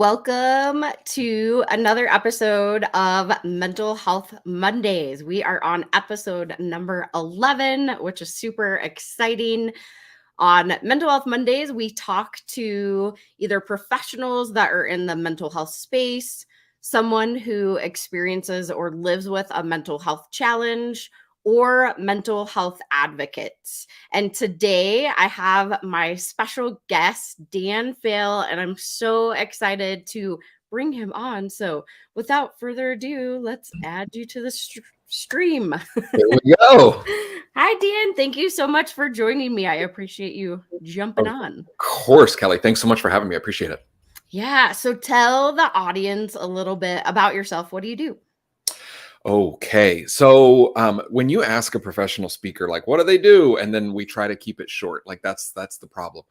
Welcome to another episode of Mental Health Mondays. We are on episode number 11, which is super exciting. On Mental Health Mondays, we talk to either professionals that are in the mental health space, someone who experiences or lives with a mental health challenge, or mental health advocates. And today I have my special guest, Dan Faill, and I'm so excited to bring him on. So without further ado, let's add you to the stream. Here we go. Hi, Dan. Thank you so much for joining me. I appreciate you jumping on. Of course, Kelly. Thanks so much for having me. I appreciate it. Yeah. So tell the audience a little bit about yourself. What do you do? Okay. So when you ask a professional speaker, like, what do they do? And then we try to keep it short. Like that's the problem.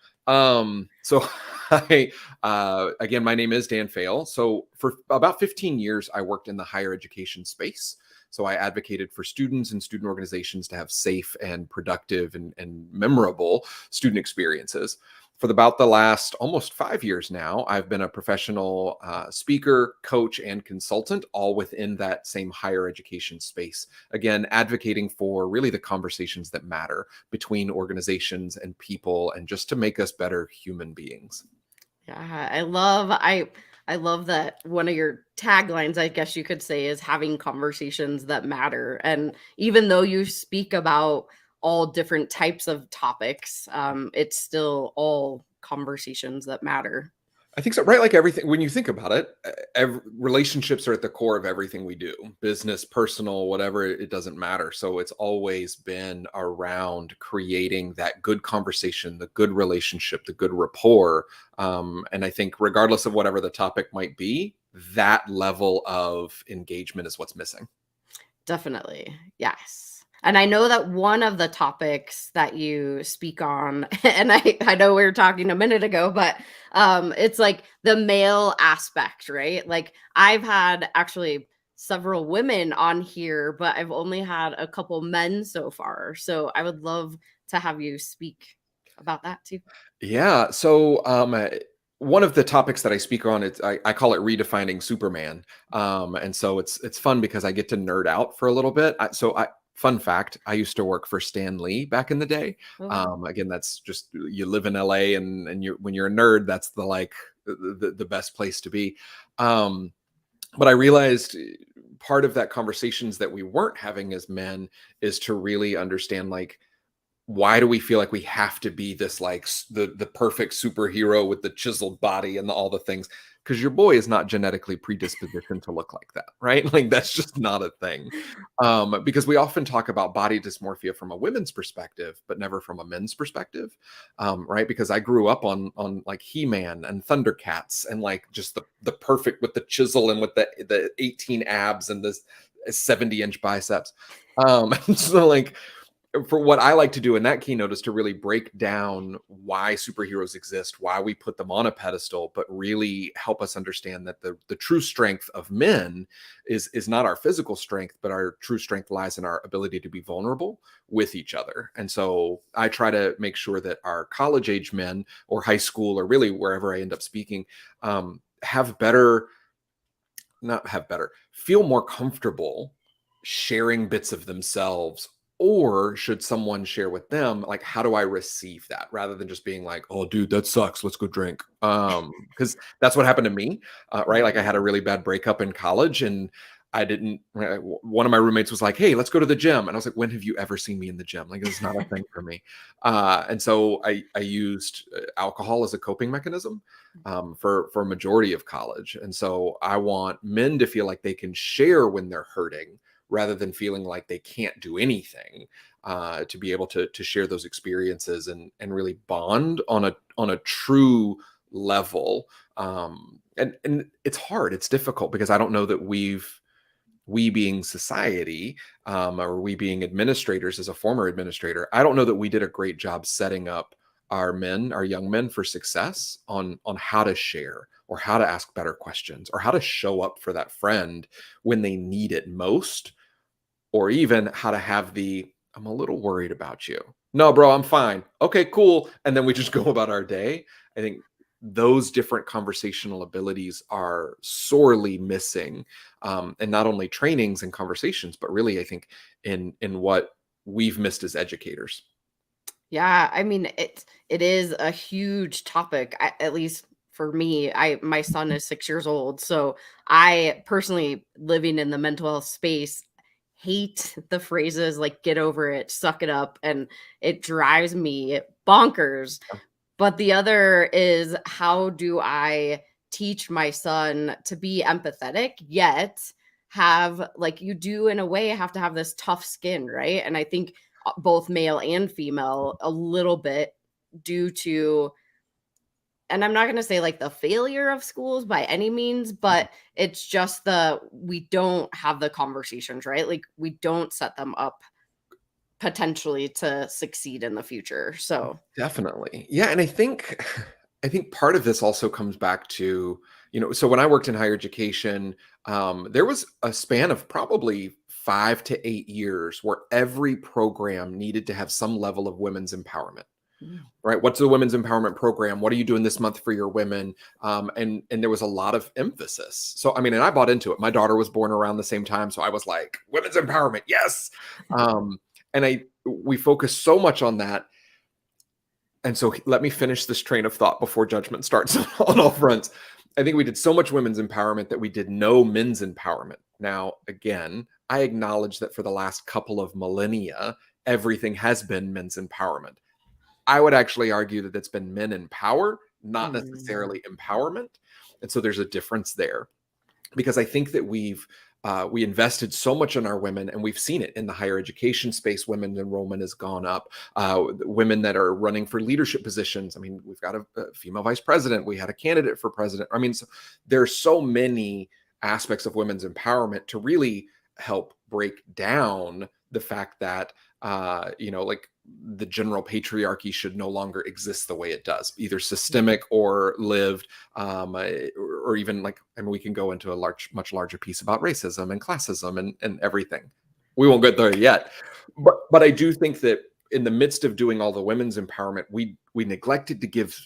So again, my name is Dan Faill. So for about 15 years, I worked in the higher education space. So I advocated for students and student organizations to have safe and productive and memorable student experiences. For about the last almost 5 years now, I've been a professional speaker, coach, and consultant, all within that same higher education space. Again, advocating for really the conversations that matter between organizations and people, and just to make us better human beings. Yeah, I love that one of your taglines, I guess you could say, is having conversations that matter. And even though you speak about all different types of topics, it's still all conversations that matter. I think so, right? Like everything, when you think about it, relationships are at the core of everything we do, business, personal, whatever, it doesn't matter. So it's always been around creating that good conversation, the good relationship, the good rapport. And I think regardless of whatever the topic might be, that level of engagement is what's missing. Definitely. Yes. And I know that one of the topics that you speak on, and I know we were talking a minute ago, but it's like the male aspect, right? Like I've had actually several women on here, but I've only had a couple men so far. So I would love to have you speak about that too. Yeah. So one of the topics that I speak on, I call it redefining Superman. And so it's fun because I get to nerd out for a little bit. Fun fact, I used to work for Stan Lee back in the day. Oh. Again, that's just, you live in LA, and when you're a nerd, that's the best place to be. But I realized part of that conversations that we weren't having as men is to really understand, like, why do we feel like we have to be this, like, the perfect superhero with the chiseled body and all the things? Because your boy is not genetically predispositioned to look like that, right? Like that's just not a thing. Because we often talk about body dysmorphia from a women's perspective, but never from a men's perspective, right? Because I grew up on like He-Man and Thundercats, and like just the perfect with the chisel and with the 18 abs and this 70-inch biceps. So like, for what I like to do in that keynote is to really break down why superheroes exist, why we put them on a pedestal, but really help us understand that the true strength of men is not our physical strength, but our true strength lies in our ability to be vulnerable with each other. And so I try to make sure that our college age men, or high school, or really wherever I end up speaking, feel more comfortable sharing bits of themselves. Or should someone share with them, like, how do I receive that, rather than just being like, oh dude, that sucks, let's go drink. Because that's what happened to me, right? Like I had a really bad breakup in college, and I didn't, one of my roommates was like, hey, let's go to the gym. And I was like, when have you ever seen me in the gym? Like, this is not a thing for me. And so I used alcohol as a coping mechanism for a majority of college. And so I want men to feel like they can share when they're hurting, rather than feeling like they can't do anything, to be able to share those experiences and really bond on a true level. And it's hard, it's difficult, because I don't know that we being society, or we being administrators, as a former administrator, I don't know that we did a great job setting up our young men, for success on how to share, or how to ask better questions, or how to show up for that friend when they need it most, or even how to have I'm a little worried about you. No, bro, I'm fine. Okay, cool. And then we just go about our day. I think those different conversational abilities are sorely missing, and not only trainings and conversations, but really, I think in what we've missed as educators. Yeah, I mean, it is a huge topic. At least for me, I my son is 6 years old, so I personally, living in the mental health space, hate the phrases like "get over it," "suck it up," and it drives me bonkers. But the other is, how do I teach my son to be empathetic, yet have, like you do in a way, have to have this tough skin, right? And I think both male and female, a little bit, due to, and I'm not going to say like the failure of schools by any means, but it's just we don't have the conversations, right? Like we don't set them up potentially to succeed in the future. So, Definitely. Yeah, and I think part of this also comes back to, so when I worked in higher education, there was a span of probably 5 to 8 years where every program needed to have some level of women's empowerment. mm, Right? What's the women's empowerment program? What are you doing this month for your women? And there was a lot of emphasis. So I mean, and I bought into it. My daughter was born around the same time, so I was like, women's empowerment, yes. And we focused so much on that. And so let me finish this train of thought before judgment starts on all fronts. I think we did so much women's empowerment that we did no men's empowerment. Now, again, I acknowledge that for the last couple of millennia, everything has been men's empowerment. I would actually argue that it's been men in power, not mm, necessarily empowerment. And so there's a difference there, because I think that we invested so much in our women, and we've seen it in the higher education space. Women's enrollment has gone up. Women that are running for leadership positions. I mean, we've got a female vice president. We had a candidate for president. I mean, so there's so many aspects of women's empowerment to really help break down the fact that, like the general patriarchy should no longer exist the way it does, either systemic or lived, or even like, I mean, we can go into a much larger piece about racism and classism and everything. We won't get there yet, but I do think that in the midst of doing all the women's empowerment, we neglected to give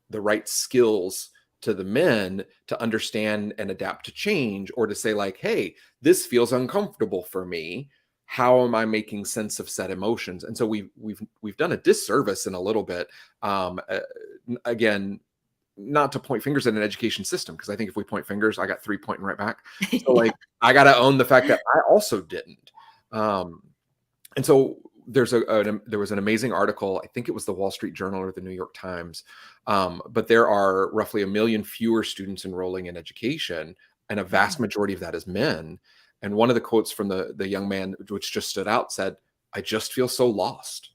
the right skills to the men to understand and adapt to change, or to say like, hey, this feels uncomfortable for me. How am I making sense of said emotions? And so we've done a disservice in a little bit. Again, not to point fingers at an education system, because I think if we point fingers, I got 3 pointing right back. So yeah. like, I got to own the fact that I also didn't. And so there was an amazing article. I think it was the Wall Street Journal or the New York Times. But there are roughly 1 million fewer students enrolling in education, and a vast majority of that is men. And one of the quotes from the young man, which just stood out, said, "I just feel so lost."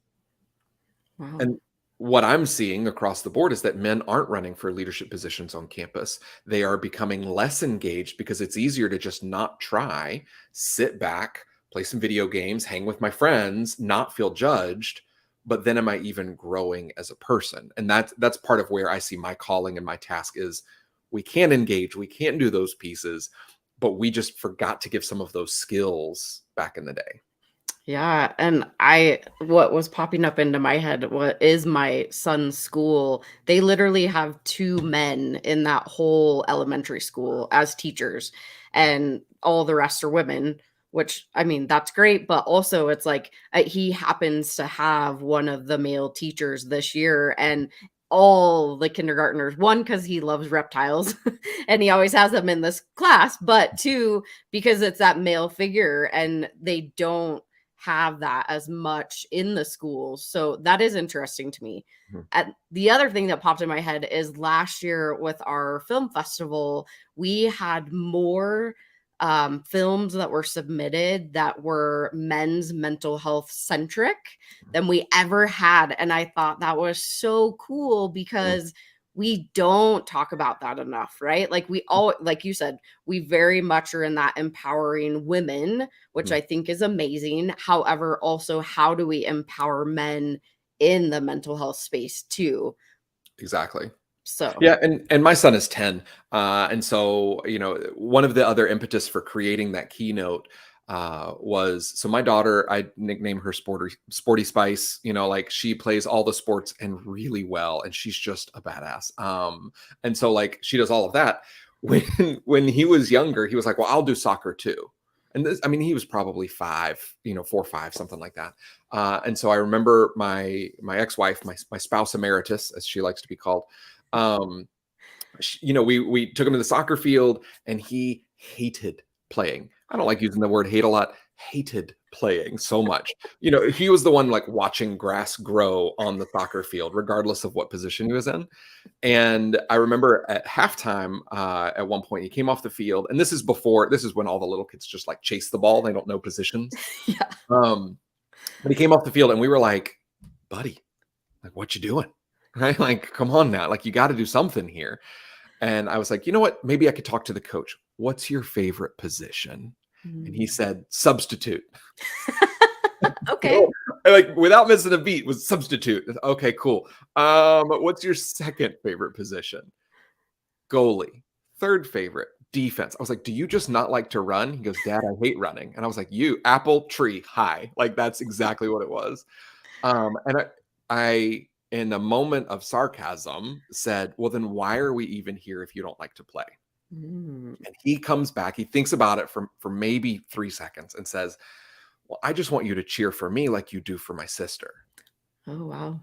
Wow. And what I'm seeing across the board is that men aren't running for leadership positions on campus. They are becoming less engaged because it's easier to just not try, sit back, play some video games, hang with my friends, not feel judged. But then am I even growing as a person? And that's part of where I see my calling and my task is, we can engage, we can do those pieces, but we just forgot to give some of those skills back in the day. Yeah, and what was popping up into my head, what is my son's school, they literally have 2 men in that whole elementary school as teachers, and all the rest are women, which, I mean, that's great, but also it's like, he happens to have one of the male teachers this year, and all the kindergartners, 1, because he loves reptiles, and he always has them in this class, but 2, because it's that male figure, and they don't have that as much in the schools. So that is interesting to me. Mhm. And the other thing that popped in my head is, last year with our film festival, we had more films that were submitted that were men's mental health centric than we ever had. And I thought that was so cool, Mhm. because we don't talk about that enough, right? Like we all, like you said, we very much are in that empowering women, which Mhm. I think is amazing. However, also, how do we empower men in the mental health space too? Exactly. So, Yeah, and my son is 10. And so, one of the other impetus for creating that keynote, was, so my daughter, I nicknamed her Sporty Spice. Like she plays all the sports and really well, and she's just a badass. And so like she does all of that. When he was younger, he was like, well, I'll do soccer too. And this, I mean, he was probably 5, 4 or 5, something like that. And so I remember my ex-wife, my spouse emeritus, as she likes to be called. We took him to the soccer field, and he hated playing. I don't like using the word hate a lot. Hated playing so much. He was the one like watching grass grow on the soccer field, regardless of what position he was in. And I remember at halftime, at one point, he came off the field, and this is when all the little kids just like chase the ball. They don't know positions. Yeah. But he came off the field, and we were like, buddy, like, what you doing? Right? Like, come on now. Like, you got to do something here. And I was like, you know what? Maybe I could talk to the coach. What's your favorite position? And he said, substitute. Okay. Like without missing a beat, was substitute. Okay, cool. What's your second favorite position? Goalie. Third favorite, defense. I was like, do you just not like to run? He goes, Dad, I hate running. And I was like, you, apple, tree, high. Like that's exactly what it was. And I, in a moment of sarcasm, said, well, then why are we even here if you don't like to play? And he comes back, he thinks about it for maybe 3 seconds and says, well, I just want you to cheer for me like you do for my sister. Oh, wow.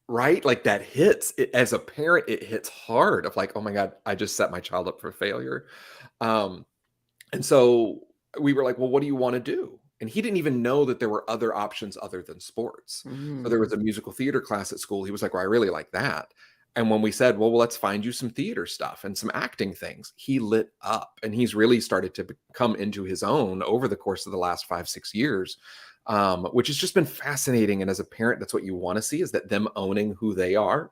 Right? Like that hits it as a parent, it hits hard of like, oh my God, I just set my child up for failure. And so we were like, well, what do you want to do? And he didn't even know that there were other options other than sports. So there was a musical theater class at school. He was like, well, I really like that. And when we said, well, let's find you some theater stuff and some acting things, he lit up, and he's really started to come into his own over the course of the last 5-6 years, which has just been fascinating. And as a parent, that's what you want to see, is that them owning who they are.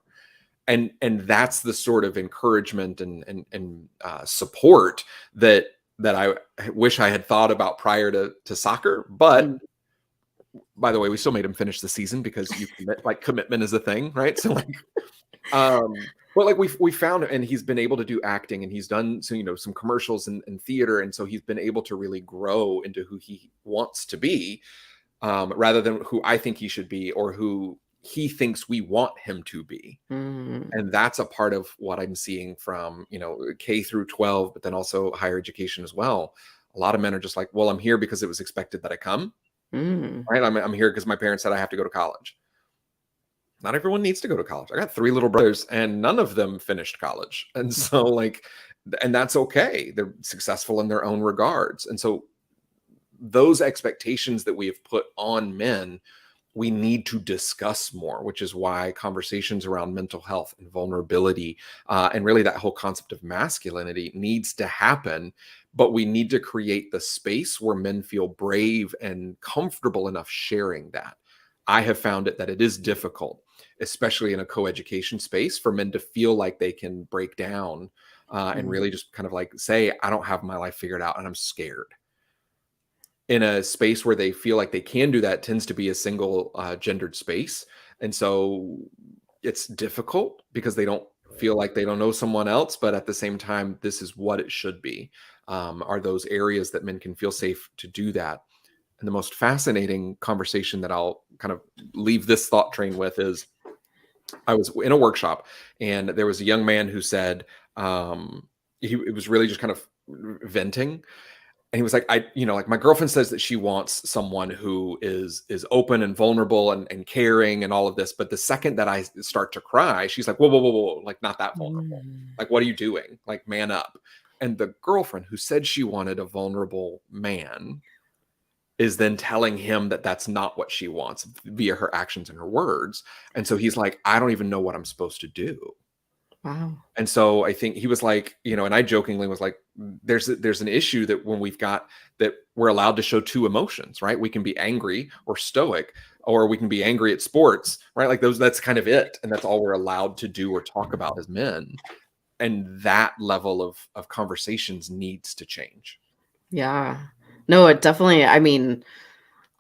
And that's the sort of encouragement and support that I wish I had thought about prior to soccer. But by the way, we still made him finish the season because commitment is a thing, right? So like, but like we found, and he's been able to do acting, and he's done some commercials and theater, and so he's been able to really grow into who he wants to be, rather than who I think he should be or who he thinks we want him to be. And that's a part of what I'm seeing from K through 12, but then also higher education as well. A lot of men are just like, well, I'm here because it was expected that I come, right? I'm here because my parents said I have to go to college. Not everyone needs to go to college. I got 3 little brothers, and none of them finished college. And so like, and that's okay. They're successful in their own regards. And so those expectations that we have put on men, we need to discuss more, which is why conversations around mental health and vulnerability, and really that whole concept of masculinity needs to happen. But we need to create the space where men feel brave and comfortable enough sharing that. I have found that it is difficult, especially in a co-education space, for men to feel like they can break down and really just kind of like say, I don't have my life figured out and I'm scared. In a space where they feel like they can do that, tends to be a single gendered space. And so it's difficult because they don't feel like they don't know someone else, but at the same time, this is what it should be, are those areas that men can feel safe to do that. And the most fascinating conversation that I'll kind of leave this thought train with is, I was in a workshop, and there was a young man who said, it was really just kind of venting. And he was like, like my girlfriend says that she wants someone who is open and vulnerable and caring and all of this. But the second that I start to cry, she's like, whoa, whoa, whoa, whoa, like not that vulnerable. Like, what are you doing? Like, man up. And the girlfriend who said she wanted a vulnerable man is then telling him that that's not what she wants via her actions and her words. And so he's like, I don't even know what I'm supposed to do. Wow. And so I think he was like, and I jokingly was like, there's an issue that when we've got that we're allowed to show 2 emotions, right? We can be angry or stoic, or we can be angry at sports, right? Like that's kind of it. And that's all we're allowed to do or talk about as men. And that level of conversations needs to change. Yeah. No, it definitely, I mean,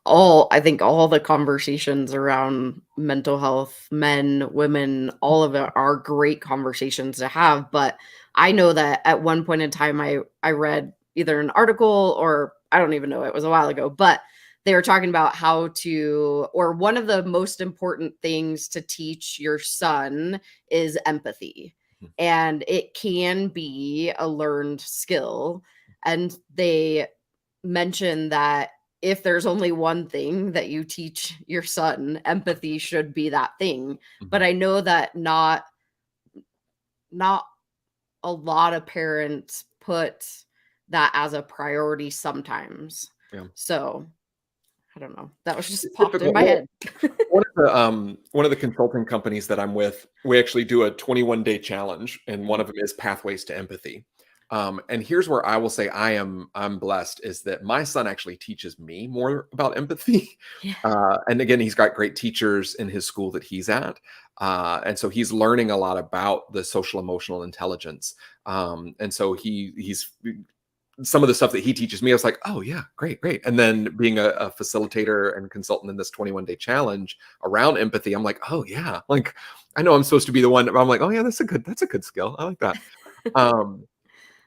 I think all the conversations around mental health, men, women, all of it are great conversations to have. But I know that at one point in time, I read either an article or I don't even know, it was a while ago, but they were talking about how to, or one of the most important things to teach your son is empathy. And it can be a learned skill. And they mentioned that if there's only one thing that you teach your son, empathy should be that thing. But I know that not a lot of parents put that as a priority sometimes. Yeah. So I don't know. That was just It's popped in difficult. my head. One of the consulting companies that I'm with, we actually do a 21-day challenge, and one of them is pathways to empathy. And here's where I will say I'm blessed, is that my son actually teaches me more about empathy. Yeah. And again, he's got great teachers in his school that he's at. And so he's learning a lot about the social emotional intelligence. And so he's some of the stuff that he teaches me, I was like, oh yeah, great. And then being a facilitator and consultant in this 21-day challenge around empathy, I'm like, oh yeah, like I know I'm supposed to be the one, but I'm like, oh yeah, that's a good skill. I like that.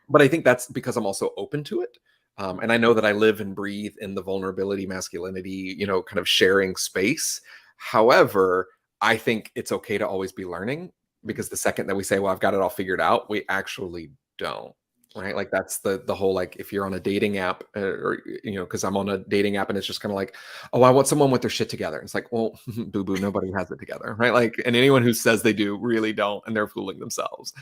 But I think that's because I'm also open to it. And I know that I live and breathe in the vulnerability, masculinity, kind of sharing space. However, I think it's okay to always be learning, because the second that we say, well, I've got it all figured out, we actually don't. Right. Like that's the whole, like, if you're on a dating app or, cause I'm on a dating app and it's just kind of like, oh, I want someone with their shit together. It's like, well, boo boo, nobody has it together. Right. Like, and anyone who says they do really don't, and they're fooling themselves.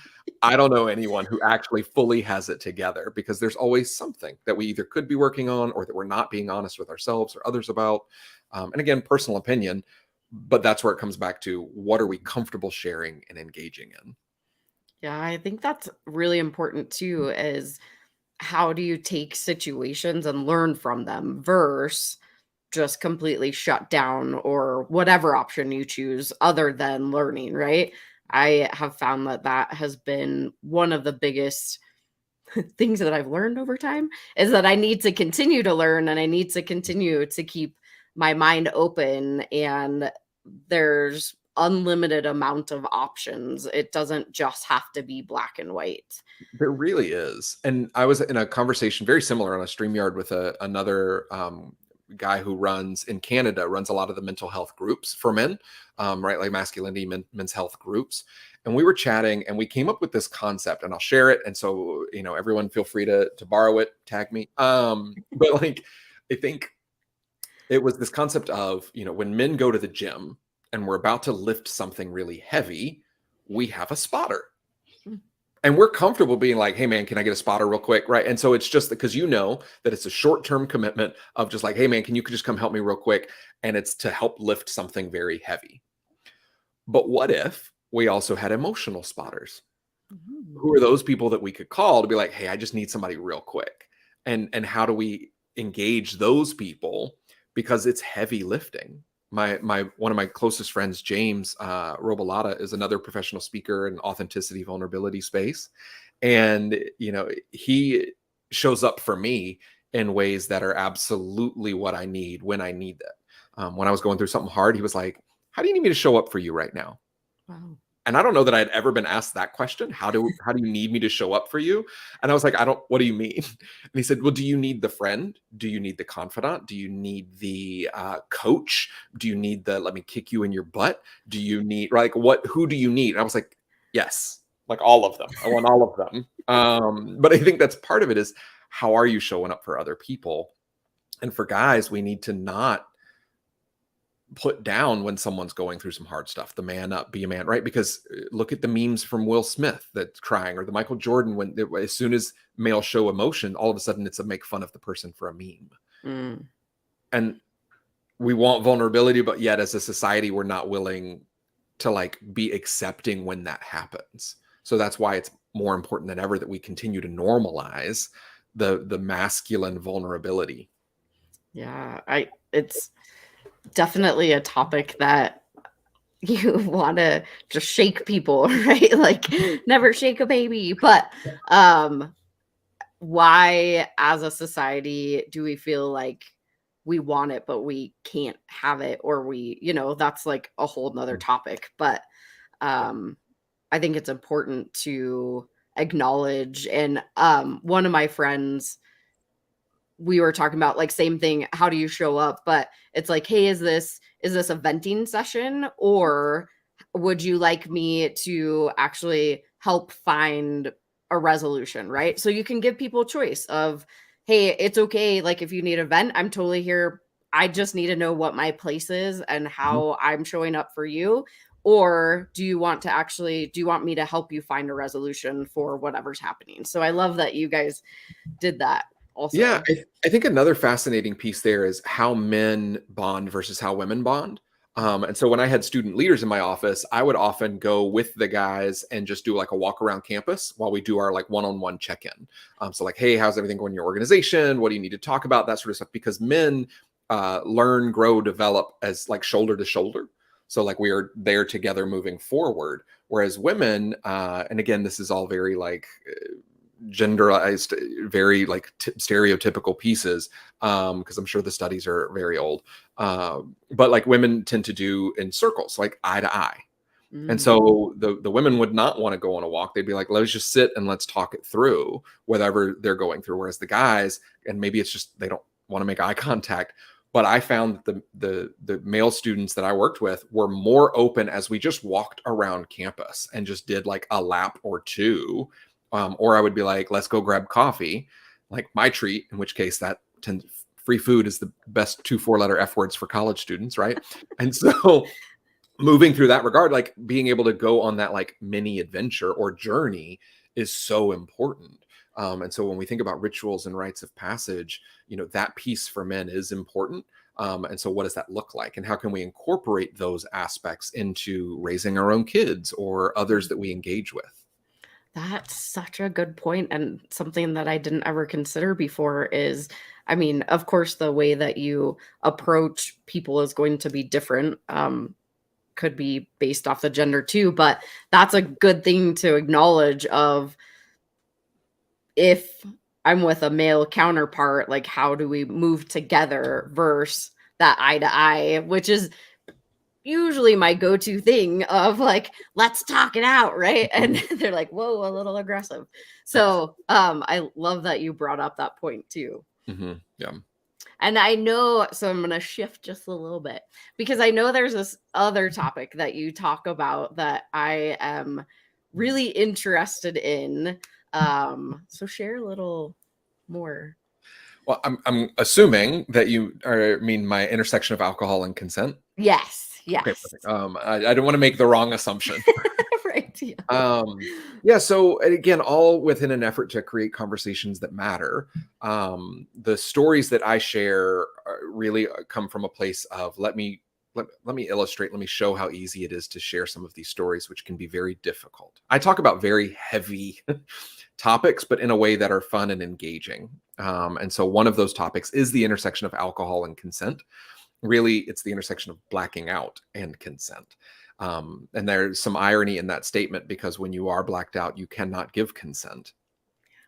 I don't know anyone who actually fully has it together, because there's always something that we either could be working on, or that we're not being honest with ourselves or others about. And again, personal opinion, but that's where it comes back to, what are we comfortable sharing and engaging in? Yeah, I think that's really important too, is how do you take situations and learn from them versus just completely shut down, or whatever option you choose other than learning, right? I have found that that has been one of the biggest things that I've learned over time, is that I need to continue to learn, and I need to continue to keep my mind open, and there's unlimited amount of options. It doesn't just have to be black and white. There really is. And I was in a conversation very similar on a StreamYard with another guy who runs in Canada, runs a lot of the mental health groups for men, right? Like masculinity, men's health groups. And we were chatting and we came up with this concept, and I'll share it. And so, everyone feel free to borrow it, tag me. But like, I think it was this concept of, when men go to the gym and we're about to lift something really heavy, we have a spotter. And we're comfortable being like, hey man, can I get a spotter real quick? Right. And so it's just because that it's a short-term commitment of just like, hey man, can you just come help me real quick? And it's to help lift something very heavy. But what if we also had emotional spotters? Who are those people that we could call to be like, hey, I just need somebody real quick? And how do we engage those people? Because it's heavy lifting. One of my closest friends, James Robalata, is another professional speaker in authenticity, vulnerability space. And, he shows up for me in ways that are absolutely what I need when I need that. When I was going through something hard, he was like, how do you need me to show up for you right now? Wow. And I don't know that I'd ever been asked that question. How do you need me to show up for you? And I was like, what do you mean? And he said, well, do you need the friend? Do you need the confidant? Do you need the coach? Do you need the, let me kick you in your butt? Do you need, like, who do you need? And I was like, yes, like all of them. I want all of them. But I think that's part of it, is how are you showing up for other people? And for guys, we need to not put down when someone's going through some hard stuff. The man up, be a man, right? Because look at the memes from Will Smith that's crying, or the Michael Jordan, as soon as males show emotion, all of a sudden it's a make fun of the person for a meme. And we want vulnerability, but yet as a society, we're not willing to like be accepting when that happens. So that's why it's more important than ever that we continue to normalize the masculine vulnerability. Yeah, it's definitely a topic that you want to just shake people, right? Like, never shake a baby. But why as a society do we feel like we want it but we can't have it, or that's like a whole nother topic. But I think it's important to acknowledge. And one of my friends we were talking about, like, same thing, how do you show up? But it's like, hey, is this a venting session, or would you like me to actually help find a resolution, right? So you can give people choice of, hey, it's okay, like, if you need a vent, I'm totally here. I just need to know what my place is and Mhm. how I'm showing up for you. Or do you want me to help you find a resolution for whatever's happening? So I love that you guys did that Yeah, also. I think another fascinating piece there is how men bond versus how women bond. And so when I had student leaders in my office, I would often go with the guys and just do like a walk around campus while we do our like one-on-one check-in. So like, hey, how's everything going in your organization? What do you need to talk about? That sort of stuff. Because men learn, grow, develop as like shoulder to shoulder. So like we are there together moving forward. Whereas women, and again, this is all very like genderized, very like stereotypical pieces, because I'm sure the studies are very old, but like women tend to do in circles, like eye to eye. And Mm. so the women would not want to go on a walk. They'd be like, let's just sit and let's talk it through, whatever they're going through. Whereas the guys, and maybe it's just they don't want to make eye contact, but I found that the male students that I worked with were more open as we just walked around campus and just did like a lap or two. Or I would be like, let's go grab coffee, like my treat, in which case that tends free food is the best 2 4-letter F words for college students, right? And so moving through that regard, like being able to go on that like mini adventure or journey is so important. And so when we think about rituals and rites of passage, that piece for men is important. And so what does that look like? And how can we incorporate those aspects into raising our own kids or others that we engage with? That's such a good point, and something that I didn't ever consider before is, I mean, of course, the way that you approach people is going to be different. Could be based off the gender too, but that's a good thing to acknowledge of, if I'm with a male counterpart, like, how do we move together versus that eye to eye, which is usually my go-to thing of like, let's talk it out, right? And Mhm. they're like, whoa, a little aggressive. Yes. So I love that you brought up that point too. Yeah. And I know, so I'm going to shift just a little bit, because I know there's this other topic that you talk about that I am really interested in. So share a little more. Well, I'm assuming that you mean my intersection of alcohol and consent. Yes, Okay, yes. perfect. I don't want to make the wrong assumption. Right. Yeah. Yeah, so and again, all within an effort to create conversations that matter. The stories that I share really come from a place of let me illustrate, let me show how easy it is to share some of these stories, which can be very difficult. I talk about very heavy topics, but in a way that are fun and engaging. And so one of those topics is the intersection of alcohol and consent. Really, it's the intersection of blacking out and consent. And there's some irony in that statement because when you are blacked out, you cannot give consent.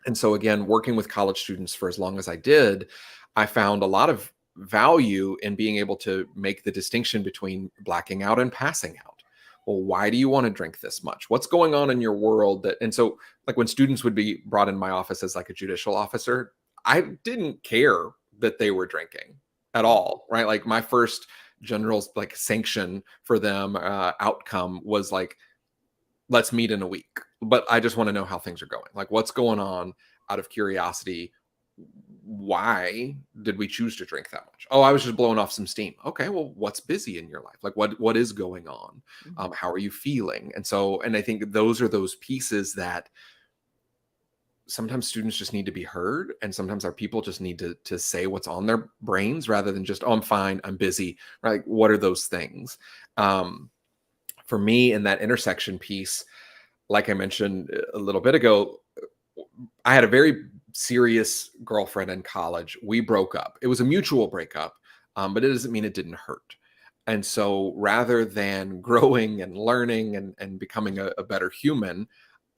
And so, again, working with college students for as long as I did, I found a lot of value in being able to make the distinction between blacking out and passing out. Well, why do you want to drink this much? What's going on in your world that, and so like when students would be brought in my office as like a judicial officer, I didn't care that they were drinking at all, right? Like my first general like sanction for them outcome was like, let's meet in a week. But I just want to know how things are going. Like, what's going on out of curiosity? Why did we choose to drink that much? Oh, I was just blowing off some steam. Okay, well, what's busy in your life? Like, what is going on? Mhm. How are you feeling? And so, and I think those are those pieces that sometimes students just need to be heard, and sometimes our people just need to say what's on their brains rather than just, oh, I'm fine, I'm busy. Right? Like, what are those things? Um, for me, in that intersection piece, like I mentioned a little bit ago, I had a very serious girlfriend in college. We broke up. It was a mutual breakup, but it doesn't mean it didn't hurt. And so rather than growing and learning and becoming a better human,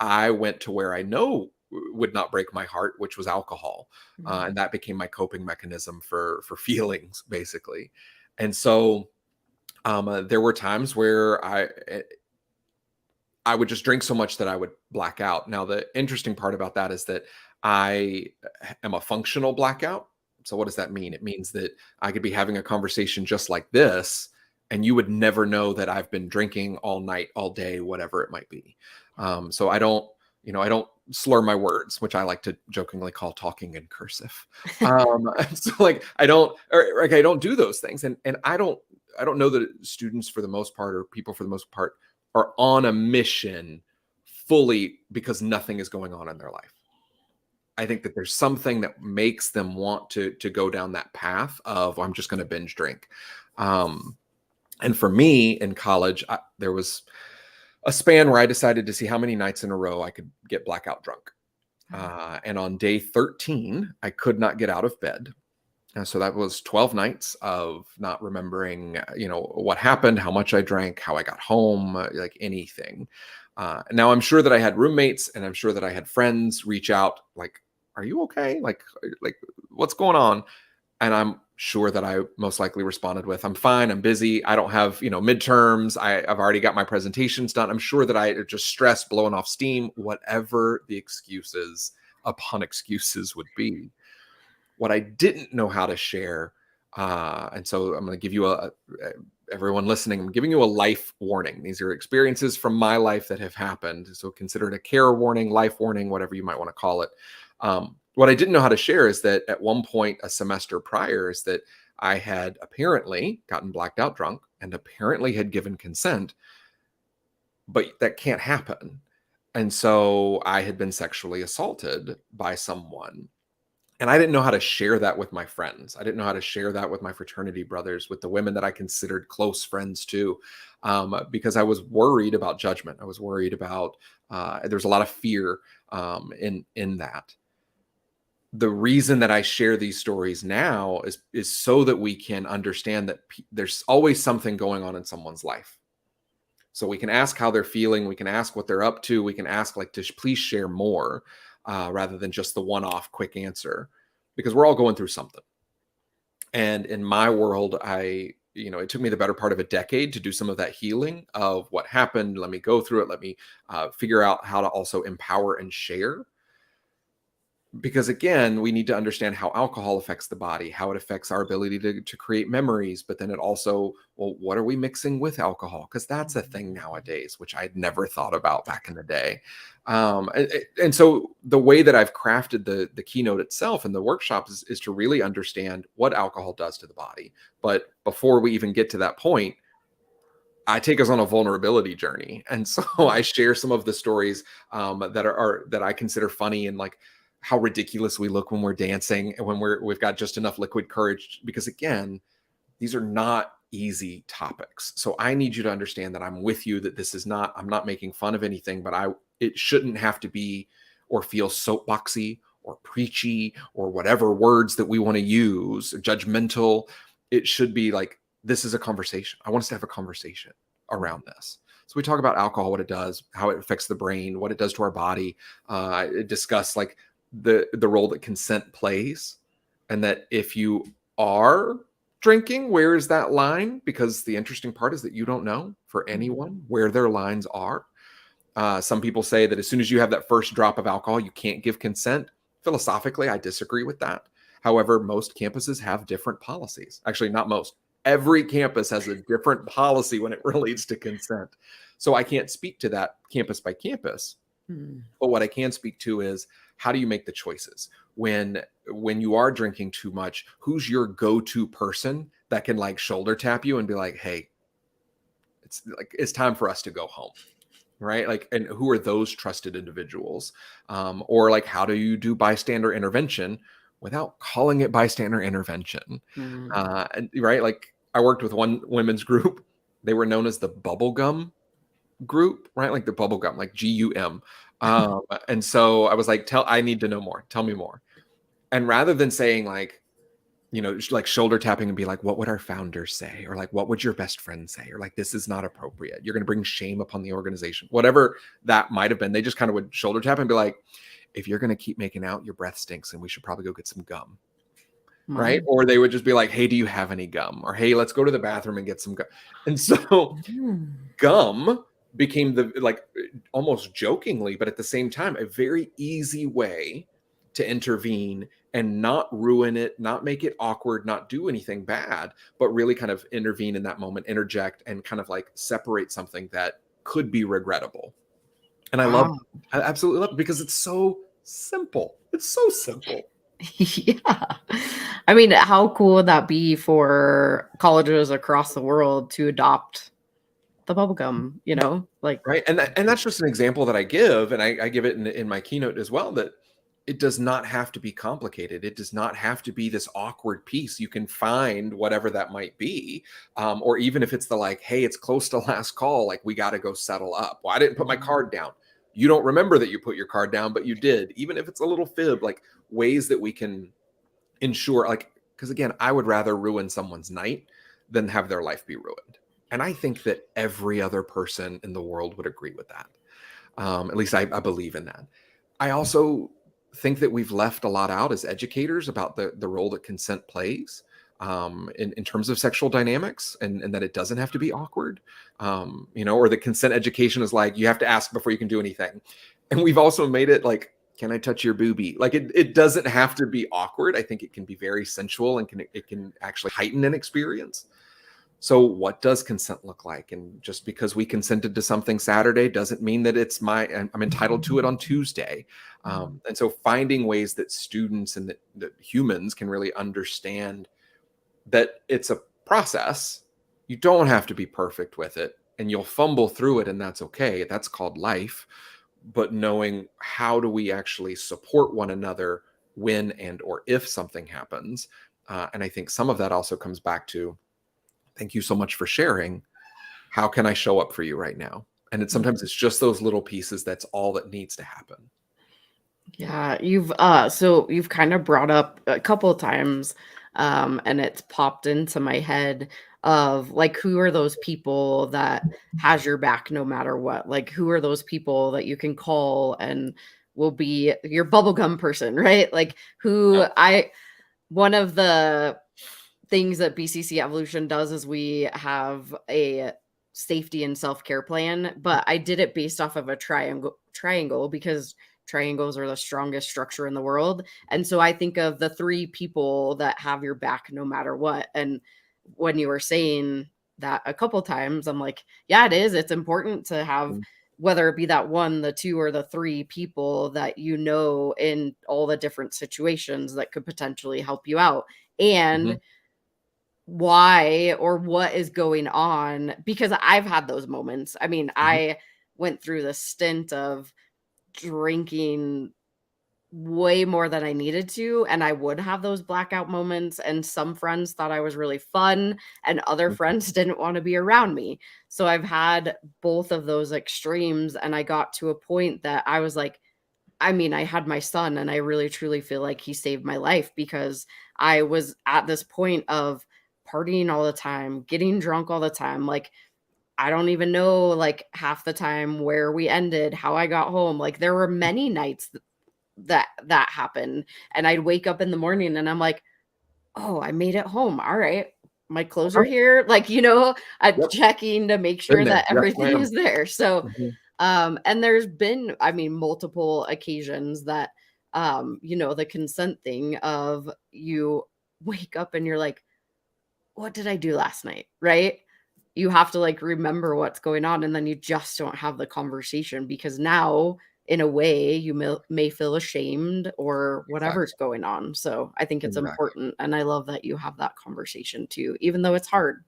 I went to where I know would not break my heart, which was alcohol. Mhm. And that became my coping mechanism for feelings, basically. And so there were times where I would just drink so much that I would black out. Now, the interesting part about that is that I am a functional blackout. So what does that mean? It means that I could be having a conversation just like this, and you would never know that I've been drinking all night, all day, whatever it might be. So I don't, I don't slur my words, which I like to jokingly call talking in cursive. So like I don't, or like I don't do those things, and I don't know that students for the most part, or people for the most part, are on a mission fully because nothing is going on in their life. I think that there's something that makes them want to go down that path of, I'm just going to binge drink. And for me in college, there was a span where I decided to see how many nights in a row I could get blackout drunk. And on day 13, I could not get out of bed. So that was 12 nights of not remembering, what happened, how much I drank, how I got home, like anything. Now I'm sure that I had roommates, and I'm sure that I had friends reach out like, are you okay? Like what's going on? And I'm sure that I most likely responded with, I'm fine. I'm busy. I don't have, midterms. I've already got my presentations done. I'm sure that I just stressed, blowing off steam, whatever the excuses upon excuses would be. What I didn't know how to share, and so I'm going to give you everyone listening, I'm giving you a life warning. These are experiences from my life that have happened. So consider it a care warning, life warning, whatever you might want to call it. What I didn't know how to share is that at one point a semester prior is that I had apparently gotten blacked out drunk and apparently had given consent, but that can't happen. And so I had been sexually assaulted by someone. And I didn't know how to share that with my friends. I didn't know how to share that with my fraternity brothers, with the women that I considered close friends too, because I was worried about judgment. I was worried about, there's a lot of fear in that. The reason that I share these stories now is so that we can understand that there's always something going on in someone's life. So we can ask how they're feeling. We can ask what they're up to. We can ask like, to please share more. Rather than just the one-off quick answer, because we're all going through something. And in my world, it took me the better part of a decade to do some of that healing of what happened. Let me go through it. Let me figure out how to also empower and share. Because again, we need to understand how alcohol affects the body, how it affects our ability to create memories. But then it also, well, what are we mixing with alcohol? Because that's a thing nowadays, which I'd never thought about back in the day. And so the way that I've crafted the keynote itself and the workshop is to really understand what alcohol does to the body. But before we even get to that point, I take us on a vulnerability journey. And so I share some of the stories that I consider funny, and like how ridiculous we look when we're dancing and when we've got just enough liquid courage, because again, these are not easy topics. So I need you to understand that I'm with you, that this is not, I'm not making fun of anything, but it shouldn't have to be or feel soapboxy or preachy or whatever words that we want to use, judgmental. It should be like, this is a conversation. I want us to have a conversation around this. So we talk about alcohol, what it does, how it affects the brain, what it does to our body. Discuss like the role that consent plays, and that if you are drinking, where is that line? Because the interesting part is that you don't know for anyone where their lines are. Some people say that as soon as you have that first drop of alcohol, you can't give consent. Philosophically, I disagree with that. However, most campuses have different policies. Actually, not most. Every campus has a different policy when it relates to consent. So I can't speak to that campus by campus. But what I can speak to is, how do you make the choices when you are drinking too much? Who's your go-to person that can like shoulder tap you and be like, hey, it's time for us to go home, right? Like, and who are those trusted individuals? Or like, how do you do bystander intervention without calling it bystander intervention? Right? Like, I worked with one women's group. They were known as the bubblegum group, right? Like the bubblegum, like GUM. And so I was like, I need to know more. Tell me more. And rather than saying like, like shoulder tapping and be like, what would our founders say? Or like, what would your best friend say? Or like, this is not appropriate. You're going to bring shame upon the organization. Whatever that might have been. They just kind of would shoulder tap and be like, if you're going to keep making out, your breath stinks and we should probably go get some gum. Right. Or they would just be like, hey, do you have any gum? Or, hey, let's go to the bathroom and get some gum. And so gum became the, like, almost jokingly, but at the same time, a very easy way to intervene and not ruin it, not make it awkward, not do anything bad, but really kind of intervene in that moment, interject, and kind of like separate something that could be regrettable. And Wow. I absolutely love it because it's so simple. It's so simple. Yeah. I mean, how cool would that be for colleges across the world to adopt the bubblegum, like, Right. And that's just an example that I give. And I give it in my keynote as well, that it does not have to be complicated. It does not have to be this awkward piece. You can find whatever that might be. Or even if it's the like, hey, it's close to last call, like we got to go settle up. Well, I didn't put my card down. You don't remember that you put your card down, but you did. Even if it's a little fib, like ways that we can ensure, like, because again, I would rather ruin someone's night than have their life be ruined. And I think that every other person in the world would agree with that. At least I believe in that. I also think that we've left a lot out as educators about the role that consent plays in terms of sexual dynamics, and that it doesn't have to be awkward, or the consent education is like, you have to ask before you can do anything. And we've also made it like, can I touch your boobie? Like it doesn't have to be awkward. I think it can be very sensual and it can actually heighten an experience. So what does consent look like? And just because we consented to something Saturday doesn't mean that I'm entitled to it on Tuesday. And so finding ways that students and that humans can really understand that it's a process. You don't have to be perfect with it, and you'll fumble through it, and that's okay. That's called life. But knowing how do we actually support one another when and or if something happens. And I think some of that also comes back to, thank you so much for sharing. How can I show up for you right now? And sometimes it's just those little pieces. That's all that needs to happen. Yeah, you've kind of brought up a couple of times, and it's popped into my head of like, who are those people that has your back no matter what? Like, who are those people that you can call and will be your bubblegum person, right? Like, one of the things that BCC Evolution does is we have a safety and self-care plan, but I did it based off of a triangle because triangles are the strongest structure in the world. And so I think of the three people that have your back no matter what. And when you were saying that a couple times, I'm like, yeah, it is. It's important to have, whether it be that one, the two, or the three people that in all the different situations that could potentially help you out. And why or what is going on, because I've had those moments. I mean, I went through the stint of drinking way more than I needed to, and I would have those blackout moments, and some friends thought I was really fun and other friends didn't want to be around me. So I've had both of those extremes, and I got to a point that I was like, I mean, I had my son, and I really truly feel like he saved my life, because I was at this point of partying all the time, getting drunk all the time. Like, I don't even know, like, half the time where we ended, how I got home. Like, there were many nights that happened, and I'd wake up in the morning and I'm like, oh, I made it home. All right. My clothes are here. Like, I'm checking to make sure that everything is there. So, and there's been, I mean, multiple occasions that, the consent thing of you wake up and you're like, what did I do last night? Right. You have to like remember what's going on, and then you just don't have the conversation because now, in a way, you may feel ashamed or whatever's going on. So I think it's important, and I love that you have that conversation too, even though it's hard.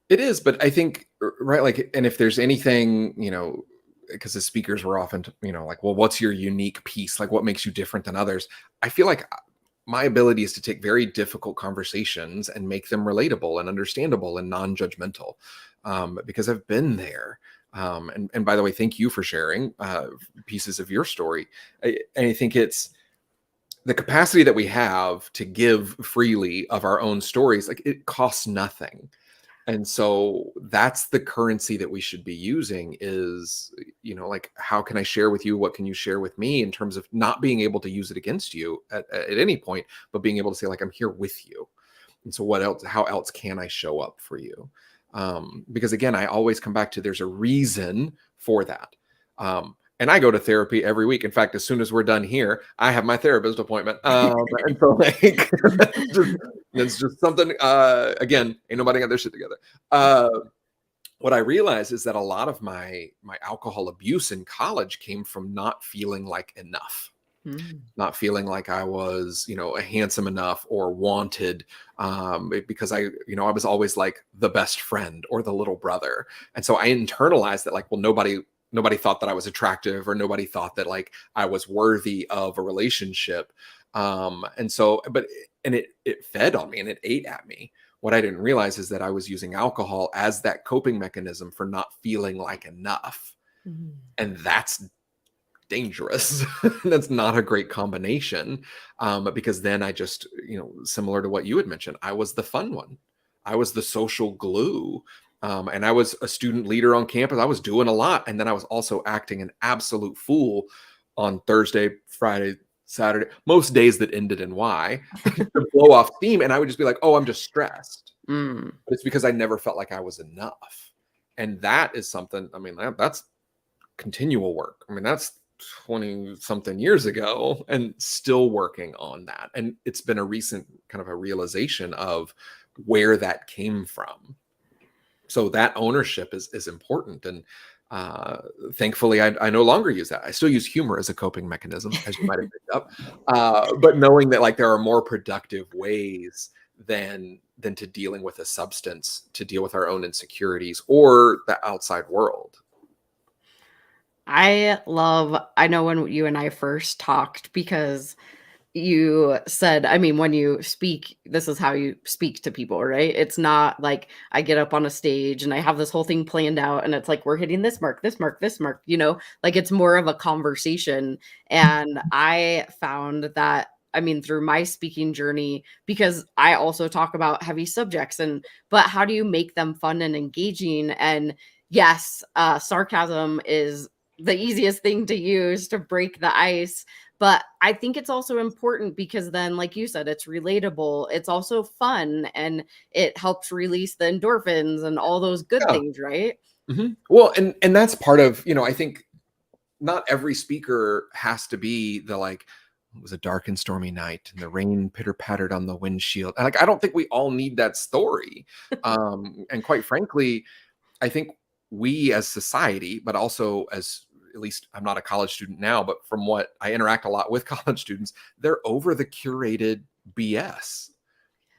It is, but I think, right, like, and if there's anything, because the speakers were often, like, well, what's your unique piece? Like, what makes you different than others? I feel like my ability is to take very difficult conversations and make them relatable and understandable and non-judgmental, because I've been there. And by the way, thank you for sharing pieces of your story. I think it's the capacity that we have to give freely of our own stories. Like, it costs nothing. And so that's the currency that we should be using is, like, how can I share with you? What can you share with me, in terms of not being able to use it against you at any point, but being able to say, like, I'm here with you. And so how else can I show up for you? Because again, I always come back to, there's a reason for that. And I go to therapy every week. In fact, as soon as we're done here, I have my therapist appointment. And so like, it's just something, again, ain't nobody got their shit together. What I realized is that a lot of my alcohol abuse in college came from not feeling like enough. Not feeling like I was, handsome enough or wanted, because I was always like the best friend or the little brother. And so I internalized that like, well, nobody thought that I was attractive, or nobody thought that like I was worthy of a relationship. And so, it fed on me and it ate at me. What I didn't realize is that I was using alcohol as that coping mechanism for not feeling like enough. And that's dangerous. That's not a great combination, because then I just, similar to what you had mentioned, I was the fun one. I was the social glue. And I was a student leader on campus. I was doing a lot. And then I was also acting an absolute fool on Thursday, Friday, Saturday, most days that ended in Y, to blow off steam. And I would just be like, oh, I'm just stressed. But it's because I never felt like I was enough. And that is something, that's continual work. That's 20 something years ago and still working on that. And it's been a recent kind of a realization of where that came from. So that ownership is important. And thankfully, I no longer use that. I still use humor as a coping mechanism, as you might have picked up. But knowing that like there are more productive ways than to dealing with a substance to deal with our own insecurities or the outside world. I know when you and I first talked, because you said, when you speak, this is how you speak to people, right? It's not like I get up on a stage and I have this whole thing planned out and it's like, we're hitting this mark, this mark, this mark, like it's more of a conversation. And I found that, through my speaking journey, because I also talk about heavy subjects, but how do you make them fun and engaging? And yes, sarcasm is the easiest thing to use to break the ice. But I think it's also important because then, like you said, it's relatable. It's also fun and it helps release the endorphins and all those good things, right? Well, and that's part of, I think not every speaker has to be the like, it was a dark and stormy night and the rain pitter pattered on the windshield. Like, I don't think we all need that story. And quite frankly, I think we as society, but also as, at least I'm not a college student now, but from what I interact a lot with college students, they're over the curated BS.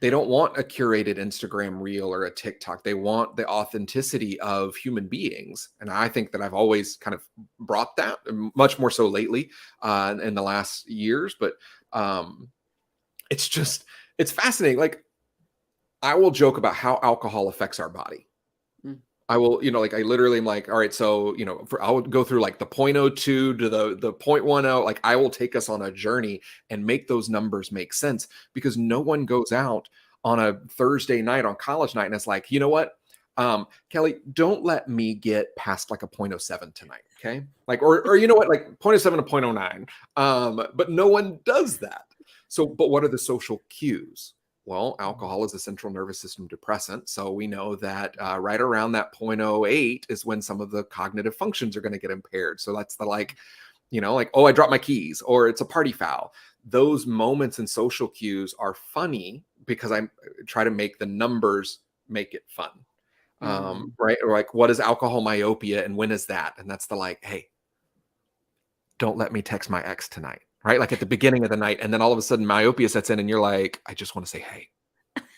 They don't want a curated Instagram reel or a TikTok. They want the authenticity of human beings. And I think that I've always kind of brought that, much more so lately in the last years. But it's fascinating. Like, I will joke about how alcohol affects our body. I will, like I literally am like, all right, so, I would go through like the 0.02 to the 0.10. Like I will take us on a journey and make those numbers make sense, because no one goes out on a Thursday night on college night and it's like, you know what, Kelli, don't let me get past like a 0.07 tonight. Okay. Like, or you know what, like 0.07 to 0.09. But no one does that. So, but what are the social cues? Well, alcohol is a central nervous system depressant. So we know that right around that 0.08 is when some of the cognitive functions are going to get impaired. So that's the like, like, oh, I dropped my keys, or it's a party foul. Those moments and social cues are funny because I try to make the numbers make it fun. Right. Or like, what is alcohol myopia and when is that? And that's the like, hey, don't let me text my ex tonight. Right? Like at the beginning of the night. And then all of a sudden myopia sets in and you're like, I just want to say, hey,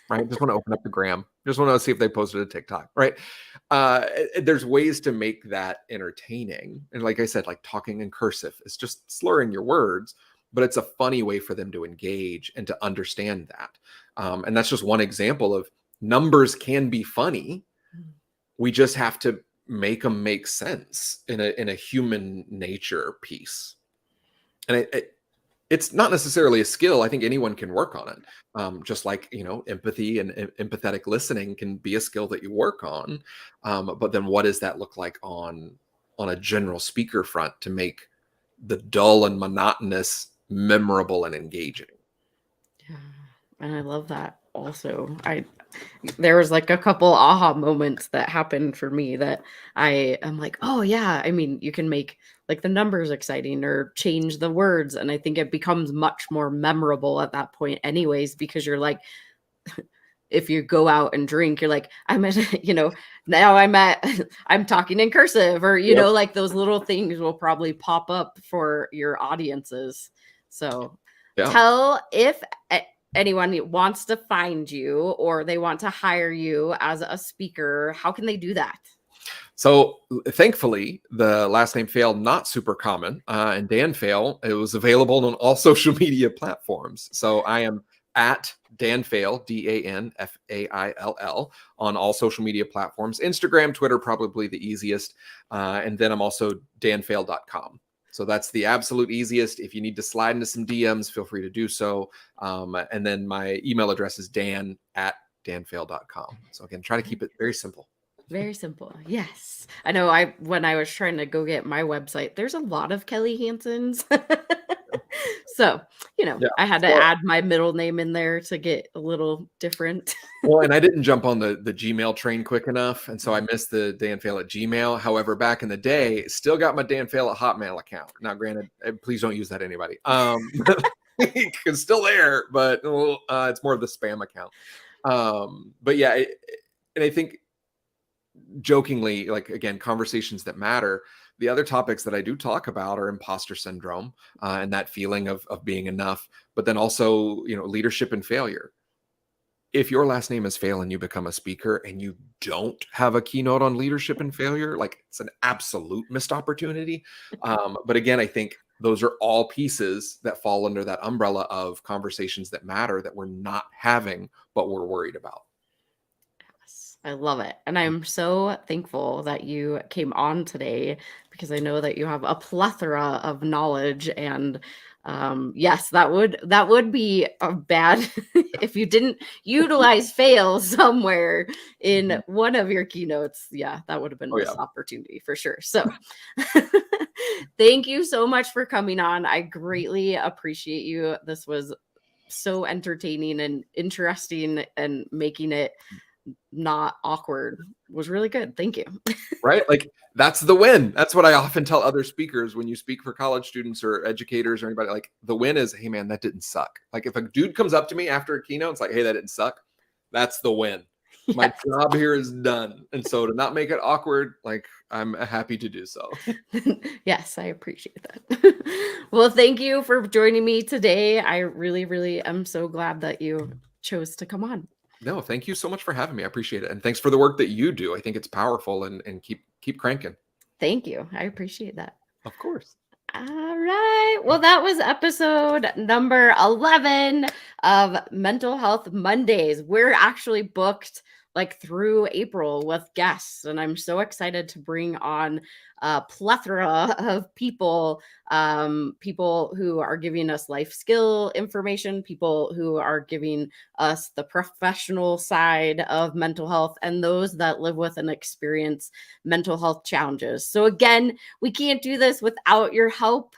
right? Just want to open up the gram. Just want to see if they posted a TikTok, right? There's ways to make that entertaining. And like I said, like talking in cursive, it's just slurring your words, but it's a funny way for them to engage and to understand that. And that's just one example of numbers can be funny. We just have to make them make sense in a human nature piece. And it's not necessarily a skill. I think anyone can work on it. Just like, empathy and empathetic listening can be a skill that you work on. But then what does that look like on a general speaker front to make the dull and monotonous memorable and engaging? Yeah. And I love that. also. There was like a couple aha moments that happened for me that I am like, oh yeah, I mean, you can make like the numbers exciting or change the words. And I think it becomes much more memorable at that point anyways, because you're like, if you go out and drink, you're like, I'm at, now I'm talking in cursive, or, Yep. like those little things will probably pop up for your audiences. So Yeah. tell if anyone wants to find you or they want to hire you as a speaker, how can they do that? So thankfully, the last name Faill, not super common, and Dan Faill, it was available on all social media platforms. So I am at Dan Faill, DanFaill, on all social media platforms. Instagram, Twitter, probably the easiest. And then I'm also danfaill.com. So that's the absolute easiest. If you need to slide into some DMs, feel free to do so. And then my email address is dan@danfaill.com. So again, try to keep it very simple. Very simple. Yes. I know when I was trying to go get my website, there's a lot of Kelly Hansons. So, Yeah. I had to Well, add my middle name in there to get a little different. well, and I didn't jump on the Gmail train quick enough, and so I missed the Dan Faill at Gmail. However, back in the day, still got my Dan Faill at Hotmail account. Now, granted, please don't use that, anybody. It's still there, but it's more of the spam account. But yeah, and I think jokingly, like again, conversations that matter. The other topics that I do talk about are imposter syndrome and that feeling of being enough, but then also leadership and failure. If your last name is Faill and you become a speaker and you don't have a keynote on leadership and failure, like it's an absolute missed opportunity. But again, I think those are all pieces that fall under that umbrella of conversations that matter that we're not having, but we're worried about. I love it. And I'm so thankful that you came on today because I know that you have a plethora of knowledge and yes, that would be a bad if you didn't utilize Faill somewhere in one of your keynotes. Yeah, that would have been a missed opportunity for sure. So thank you so much for coming on. I greatly appreciate you. This was so entertaining and interesting, and making it not awkward was really good. Thank you. Right? Like that's the win. That's what I often tell other speakers when you speak for college students or educators or anybody. Like the win is, hey man, that didn't suck. Like if a dude comes up to me after a keynote, it's like, hey, that didn't suck. That's the win. Yes. My job here is done. And so to not make it awkward, like I'm happy to do so. Yes, I appreciate that. Well, thank you for joining me today. I really, really am so glad that you chose to come on. No, thank you so much for having me. I appreciate it. And thanks for the work that you do. I think it's powerful, and keep cranking. Thank you. I appreciate that. Of course. All right. Well, that was episode number 11 of Mental Health Mondays. We're actually booked like through April with guests, and I'm so excited to bring on a plethora of people who are giving us life skill information, people who are giving us the professional side of mental health, and those that live with and experience mental health challenges. So again, we can't do this without your help.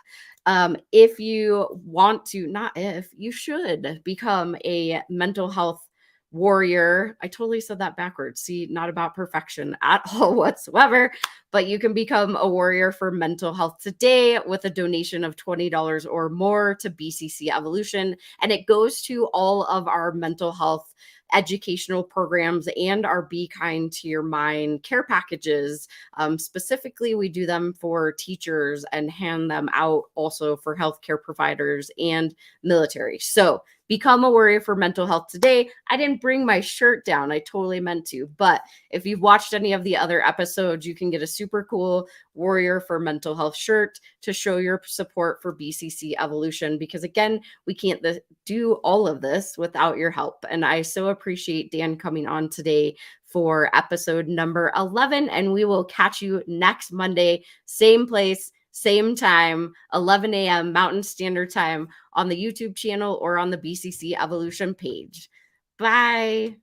If you want to, not if, you should become a mental health warrior. I totally said that backwards. See, not about perfection at all whatsoever, but you can become a warrior for mental health today with a donation of $20 or more to BCC Evolution. And it goes to all of our mental health educational programs and our Be Kind to Your Mind care packages. Specifically, we do them for teachers and hand them out also for healthcare providers and military. So become a warrior for mental health today. I didn't bring my shirt down. I totally meant to. But if you've watched any of the other episodes, you can get a super cool warrior for mental health shirt to show your support for BCC Evolution. Because again, we can't do all of this without your help. And I so appreciate Dan coming on today for episode number 11. And we will catch you next Monday, same place, same time, 11 a.m. Mountain Standard Time on the YouTube channel or on the BCC Evolution page. Bye.